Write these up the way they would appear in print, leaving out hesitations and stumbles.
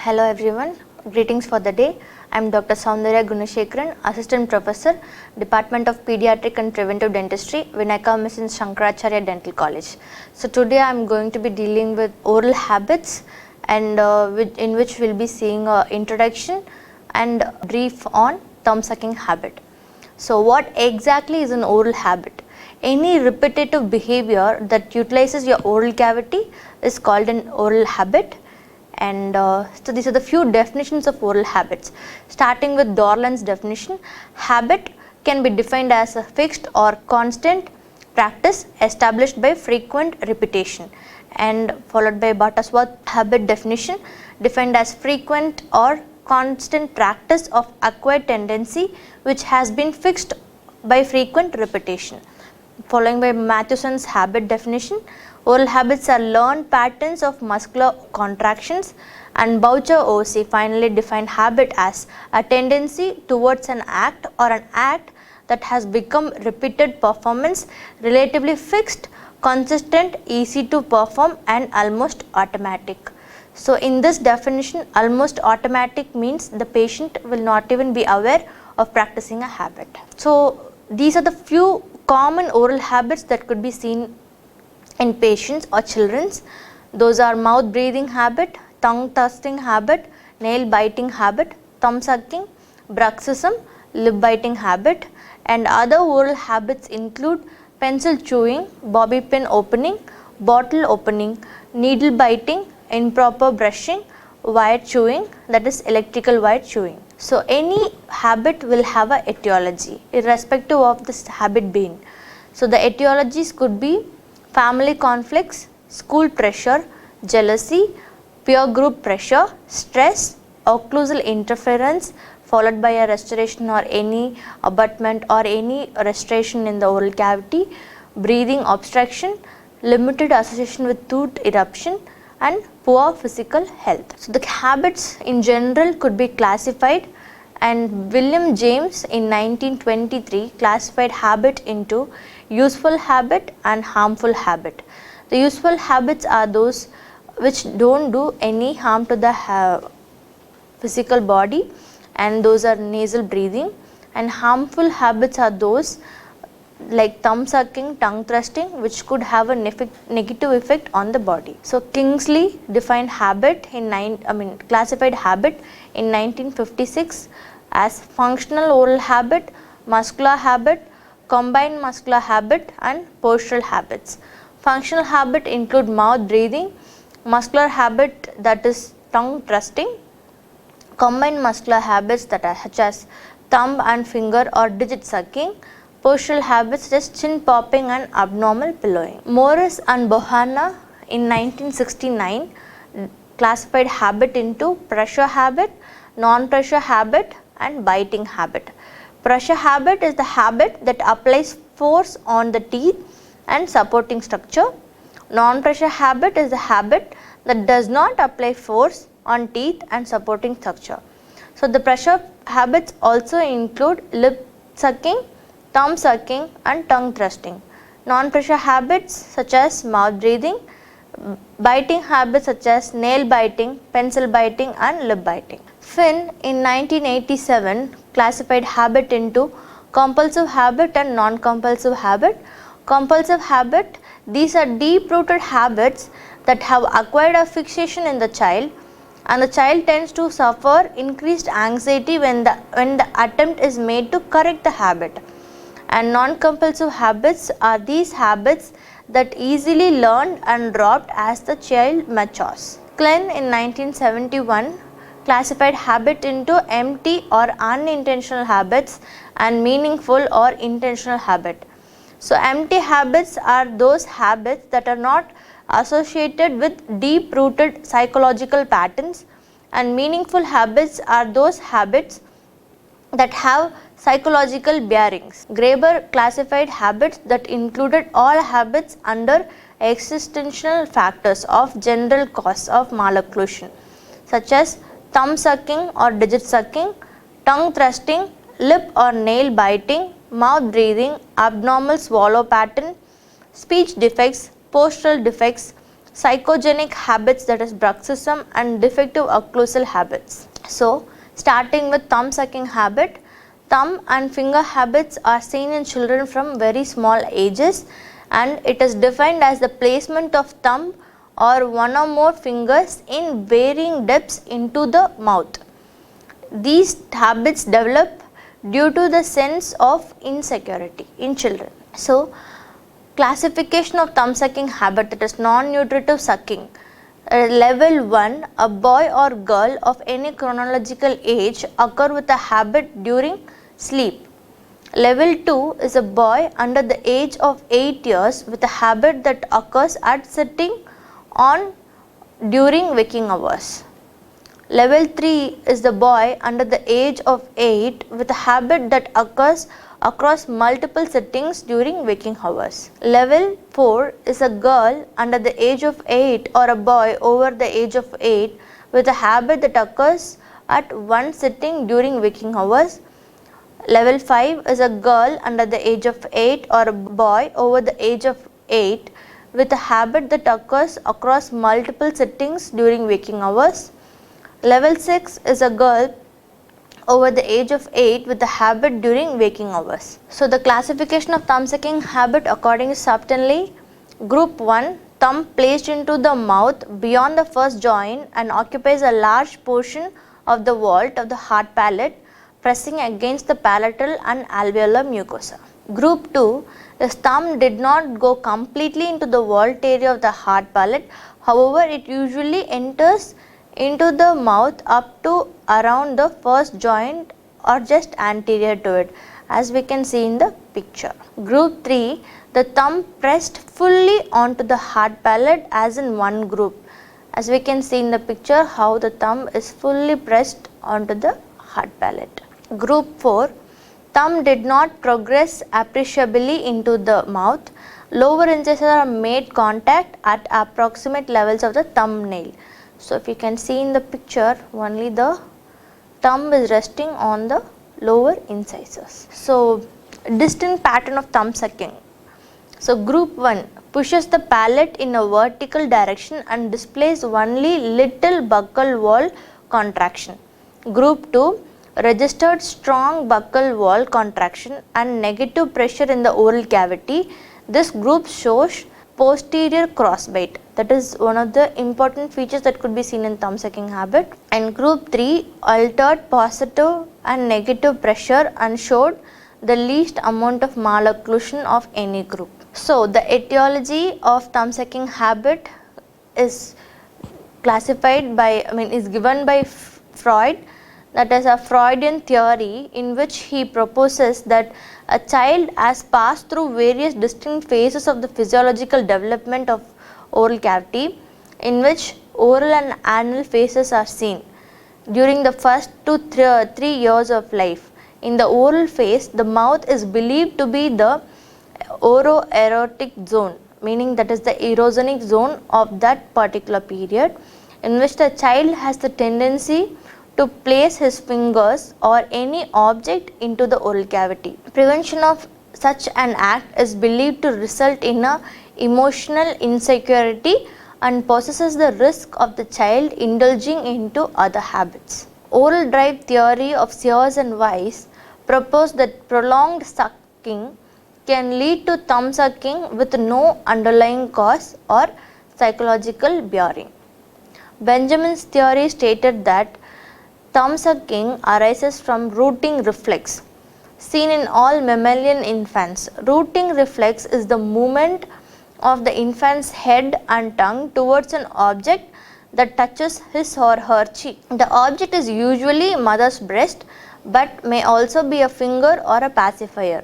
Hello everyone, greetings for the day. I am Dr. Soundaraya, Assistant Professor, Department of Pediatric and Preventive Dentistry, Vinayaka Mission Shankaracharya Dental College. So today I am going to be dealing with oral habits and in which we will be seeing introduction and brief on thumb sucking habit. So what exactly is an oral habit? Any repetitive behavior that utilizes your oral cavity is called an oral habit. And so these are the few definitions of oral habits. Starting with Dorland's definition, habit can be defined as a fixed or constant practice established by frequent repetition, and followed by Buttersworth habit definition, defined as frequent or constant practice of acquired tendency which has been fixed by frequent repetition. Following by Mathewson's habit definition, oral habits are learned patterns of muscular contractions, and Boucher OC finally defined habit as a tendency towards an act or an act that has become repeated performance, relatively fixed, consistent, easy to perform and almost automatic. So in this definition, almost automatic means the patient will not even be aware of practicing a habit. So these are the few common oral habits that could be seen in patients or children's. Those are mouth breathing habit, tongue thrusting habit, nail biting habit, thumb sucking, bruxism, lip biting habit, and other oral habits include pencil chewing, bobby pin opening, bottle opening, needle biting, improper brushing, wire chewing, that is electrical wire chewing. So any habit will have a etiology irrespective of this habit being. So the etiologies could be family conflicts, school pressure, jealousy, peer group pressure, stress, occlusal interference followed by a restoration or any abutment or any restoration in the oral cavity, breathing obstruction, limited association with tooth eruption, and poor physical health. So the habits in general could be classified, and William James in 1923 classified habit into useful habit and harmful habit. The useful habits are those which don't do any harm to the physical body, and those are nasal breathing, and harmful habits are those like thumb sucking, tongue thrusting, which could have a negative effect on the body. So Kingsley defined habit classified habit in 1956 as functional oral habit, muscular habit, combined muscular habit, and postural habits. Functional habit include mouth breathing, muscular habit that is tongue thrusting, combined muscular habits that are such as thumb and finger or digit sucking, postural habits such as chin popping and abnormal pillowing. Morris and Bohanna in 1969 classified habit into pressure habit, non-pressure habit, and biting habit. Pressure habit is the habit that applies force on the teeth and supporting structure. Non-pressure habit is the habit that does not apply force on teeth and supporting structure. So the pressure habits also include lip sucking, thumb sucking, and tongue thrusting. Non-pressure habits such as mouth breathing, biting habits such as nail biting, pencil biting, and lip biting. Finn in 1987 classified habit into compulsive habit and non-compulsive habit. Compulsive habit, these are deep-rooted habits that have acquired a fixation in the child, and the child tends to suffer increased anxiety when the attempt is made to correct the habit. And non-compulsive habits are these habits that easily learned and dropped as the child matures. Klein in 1971 classified habit into empty or unintentional habits and meaningful or intentional habit. So empty habits are those habits that are not associated with deep-rooted psychological patterns, and meaningful habits are those habits that have psychological bearings. Graeber classified habits that included all habits under existential factors of general cause of malocclusion, such as thumb sucking or digit sucking, tongue thrusting, lip or nail biting, mouth breathing, abnormal swallow pattern, speech defects, postural defects, psychogenic habits, that is bruxism, and defective occlusal habits. So, starting with thumb sucking habit, thumb and finger habits are seen in children from very small ages, and it is defined as the placement of thumb or one or more fingers in varying depths into the mouth. These habits develop due to the sense of insecurity in children. So, classification of thumb sucking habit, that is non-nutritive sucking. Level 1, a boy or girl of any chronological age occur with a habit during sleep. Level 2 is a boy under the age of 8 years with a habit that occurs at sitting on during waking hours. Level 3 is the boy under the age of 8 with a habit that occurs across multiple sittings during waking hours. Level 4 is a girl under the age of 8 or a boy over the age of 8 with a habit that occurs at one sitting during waking hours. Level 5 is a girl under the age of 8 or a boy over the age of 8 with a habit that occurs across multiple sittings during waking hours. Level 6 is a girl over the age of 8 with a habit during waking hours. So, the classification of thumb sucking habit according to Subtinley. Group 1, thumb placed into the mouth beyond the first joint and occupies a large portion of the vault of the hard palate, pressing against the palatal and alveolar mucosa. Group 2, the thumb did not go completely into the vault area of the hard palate, however it usually enters into the mouth up to around the first joint or just anterior to it, as we can see in the picture. Group 3, the thumb pressed fully onto the hard palate as in one group, as we can see in the picture how the thumb is fully pressed onto the hard palate. Group 4, thumb did not progress appreciably into the mouth. Lower incisors are made contact at approximate levels of the thumbnail. So, if you can see in the picture, only the thumb is resting on the lower incisors. So, distinct pattern of thumb sucking. So, group 1 pushes the palate in a vertical direction and displays only little buccal wall contraction. Group 2 registered strong buccal wall contraction and negative pressure in the oral cavity. This group shows posterior crossbite, that is one of the important features that could be seen in thumb sucking habit. And group 3 altered positive and negative pressure and showed the least amount of malocclusion of any group. So, the etiology of thumb sucking habit is classified by, is given by Freud. That is a Freudian theory in which he proposes that a child has passed through various distinct phases of the physiological development of oral cavity, in which oral and anal phases are seen during the first 2 to 3 years of life. In the oral phase, the mouth is believed to be the oroerotic zone, meaning that is the erosonic zone of that particular period, in which the child has the tendency to place his fingers or any object into the oral cavity. Prevention of such an act is believed to result in a emotional insecurity and possesses the risk of the child indulging into other habits. Oral drive theory of Sears and Weiss proposed that prolonged sucking can lead to thumb sucking with no underlying cause or psychological bearing. Benjamin's theory stated that thumb sucking arises from rooting reflex seen in all mammalian infants. Rooting reflex is the movement of the infant's head and tongue towards an object that touches his or her cheek. The object is usually mother's breast but may also be a finger or a pacifier.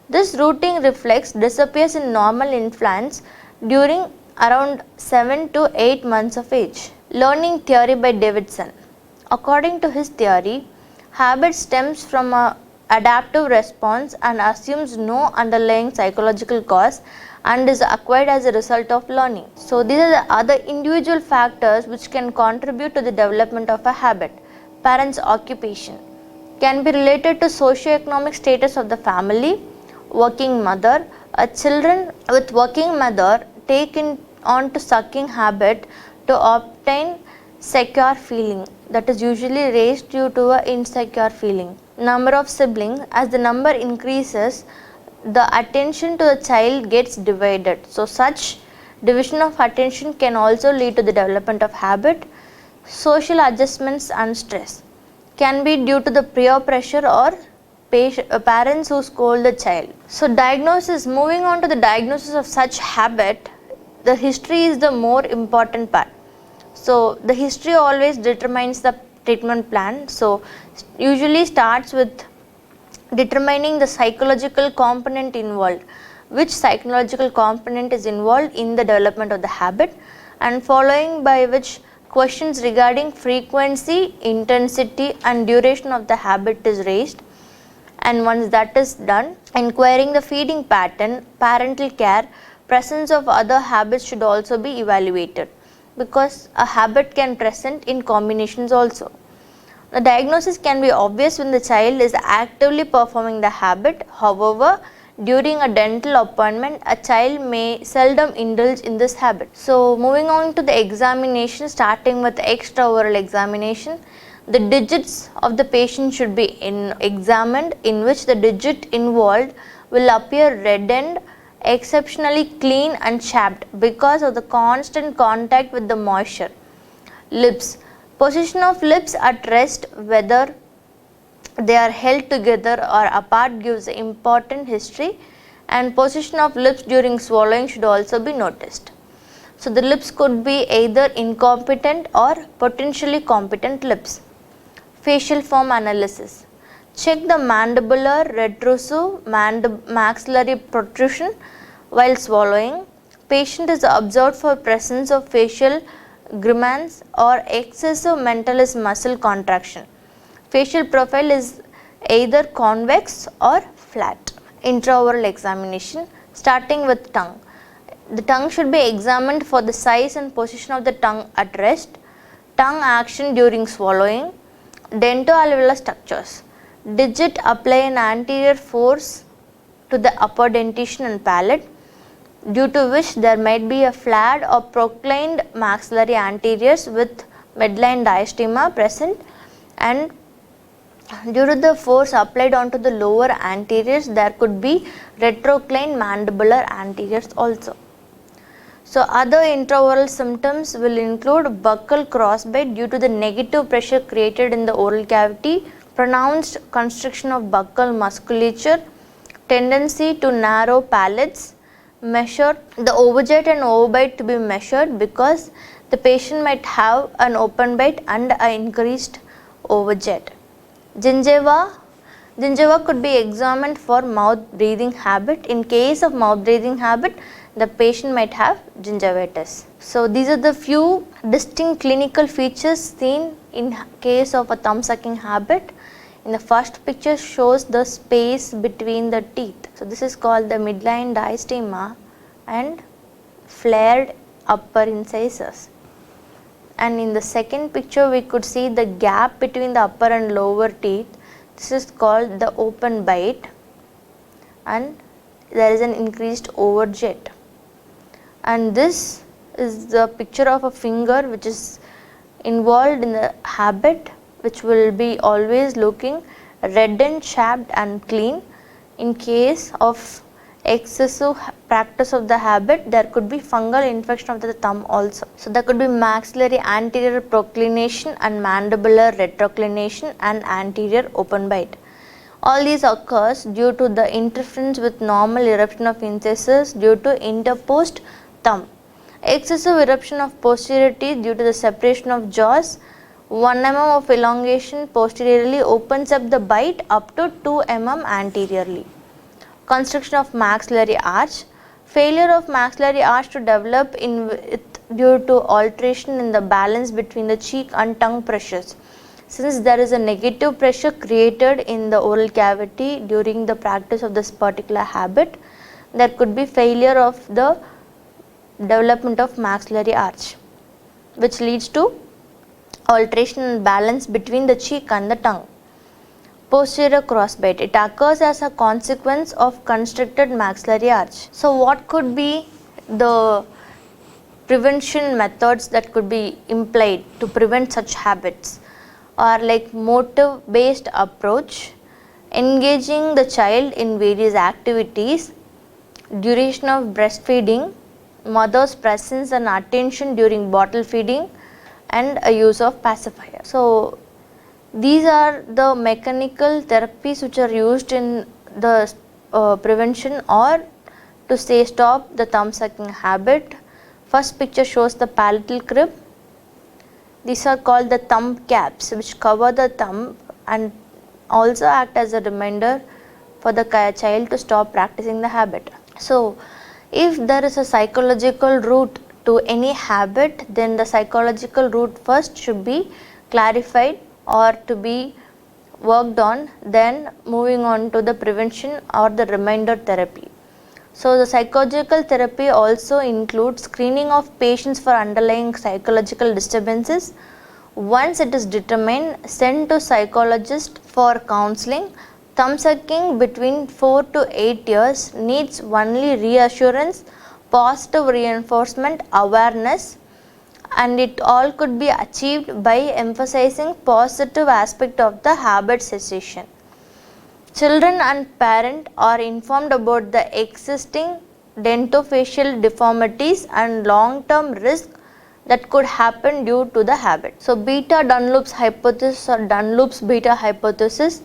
This rooting reflex disappears in normal infants during around 7 to 8 months of age. Learning theory by Davidson. According to his theory, habit stems from an adaptive response and assumes no underlying psychological cause and is acquired as a result of learning. So, these are the other individual factors which can contribute to the development of a habit. Parents' occupation can be related to socio-economic status of the family, working mother. Children with working mother take in on to sucking habit to obtain secure feeling, that is usually raised due to a insecure feeling. Number of siblings, as the number increases, the attention to the child gets divided. So such division of attention can also lead to the development of habit. Social adjustments and stress can be due to the peer pressure or parents who scold the child. So diagnosis, moving on to the diagnosis of such habit, the history is the more important part. So the history always determines the treatment plan. So usually starts with determining the psychological component involved, which psychological component is involved in the development of the habit, and following by which questions regarding frequency, intensity and duration of the habit is raised. And once that is done, inquiring the feeding pattern, parental care, presence of other habits should also be evaluated, because a habit can present in combinations also. The diagnosis can be obvious when the child is actively performing the habit. However, during a dental appointment, a child may seldom indulge in this habit. So moving on to the examination, starting with extraoral examination, the digits of the patient should be examined, in which the digit involved will appear reddened, exceptionally clean and chapped because of the constant contact with the moisture. Lips. Position of lips at rest, whether they are held together or apart, gives important history, and position of lips during swallowing should also be noticed. So the lips could be either incompetent or potentially competent lips. Facial form analysis. Check the mandibular retrusive maxillary protrusion while swallowing. Patient is observed for presence of facial grimace or excessive mentalis muscle contraction. Facial profile is either convex or flat. Intraoral examination, starting with tongue. The tongue should be examined for the size and position of the tongue at rest, tongue action during swallowing, dentoalveolar structures. Digit apply an anterior force to the upper dentition and palate, due to which there might be a flat or proclined maxillary anteriors with midline diastema present, and due to the force applied onto the lower anteriors, there could be retroclined mandibular anteriors also. So other intraoral symptoms will include buccal crossbite due to the negative pressure created in the oral cavity, pronounced constriction of buccal musculature, tendency to narrow palates. Measure the overjet and overbite to be measured, because the patient might have an open bite and an increased overjet. Gingiva could be examined for mouth breathing habit. In case of mouth breathing habit, the patient might have gingivitis. So these are the few distinct clinical features seen in case of a thumb sucking habit. In the first picture shows the space between the teeth. So this is called the midline diastema and flared upper incisors. And in the second picture we could see the gap between the upper and lower teeth. This is called the open bite, and there is an increased overjet. And this is the picture of a finger which is involved in the habit, which will be always looking reddened, chapped and clean. In case of excessive practice of the habit, there could be fungal infection of the thumb also. So there could be maxillary anterior proclination and mandibular retroclination and anterior open bite. All these occurs due to the interference with normal eruption of incisors due to interposed thumb. Excessive eruption of posterior teeth due to the separation of jaws. 1 mm of elongation posteriorly opens up the bite up to 2 mm anteriorly. Constriction of maxillary arch. Failure of maxillary arch to develop due to alteration in the balance between the cheek and tongue pressures. Since there is a negative pressure created in the oral cavity during the practice of this particular habit, there could be failure of the development of maxillary arch, which leads to alteration and balance between the cheek and the tongue. Posterior crossbite. It occurs as a consequence of constricted maxillary arch. So what could be the prevention methods that could be employed to prevent such habits are like motive based approach, engaging the child in various activities, duration of breastfeeding, mother's presence and attention during bottle feeding, and a use of pacifier. So these are the mechanical therapies which are used in the prevention or to say stop the thumb sucking habit. First picture shows the palatal crib. These are called the thumb caps which cover the thumb and also act as a reminder for the child to stop practicing the habit. So if there is a psychological root to any habit, then the psychological root first should be clarified or to be worked on, then moving on to the prevention or the reminder therapy. So the psychological therapy also includes screening of patients for underlying psychological disturbances. Once it is determined, sent to psychologist for counseling. Thumb sucking between 4 to 8 years needs only reassurance, positive reinforcement, awareness, and it all could be achieved by emphasizing positive aspect of the habit cessation. Children and parent are informed about the existing dentofacial deformities and long-term risk that could happen due to the habit. So Beta-Dunlop's hypothesis or Dunlop's beta hypothesis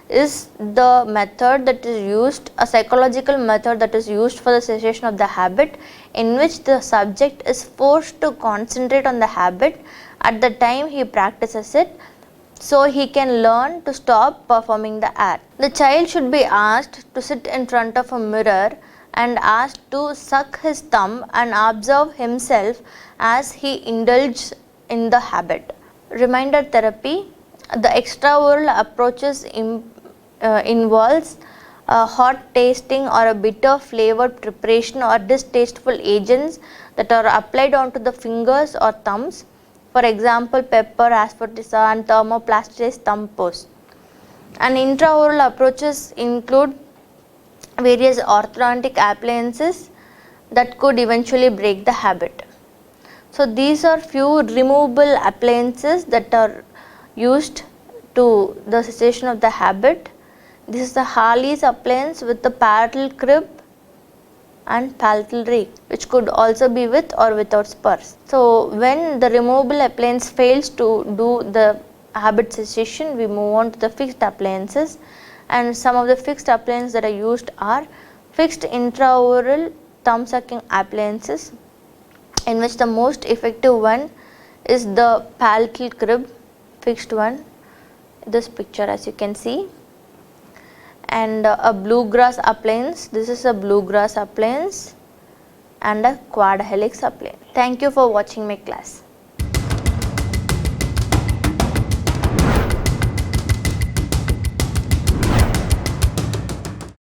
is the method that is used, a psychological method that is used for the cessation of the habit, in which the subject is forced to concentrate on the habit at the time he practices it, so he can learn to stop performing the act. The child should be asked to sit in front of a mirror and asked to suck his thumb and observe himself as he indulges in the habit. Reminder therapy. The extraoral approaches involves hot tasting or a bitter flavored preparation or distasteful agents that are applied onto the fingers or thumbs. For example, pepper, asafoetida and thermoplasticized thumb pose. And intraoral approaches include various orthodontic appliances that could eventually break the habit. So these are few removable appliances that are used to the cessation of the habit. This is the Harley's appliance with the palatal crib and palatal rake, which could also be with or without spurs. So when the removable appliance fails to do the habit cessation, we move on to the fixed appliances, and some of the fixed appliances that are used are fixed intraoral thumb sucking appliances, in which the most effective one is the palatal crib fixed one, this picture as you can see, and a bluegrass appliance. This is a bluegrass appliance and a quad helix appliance. Thank you for watching my class.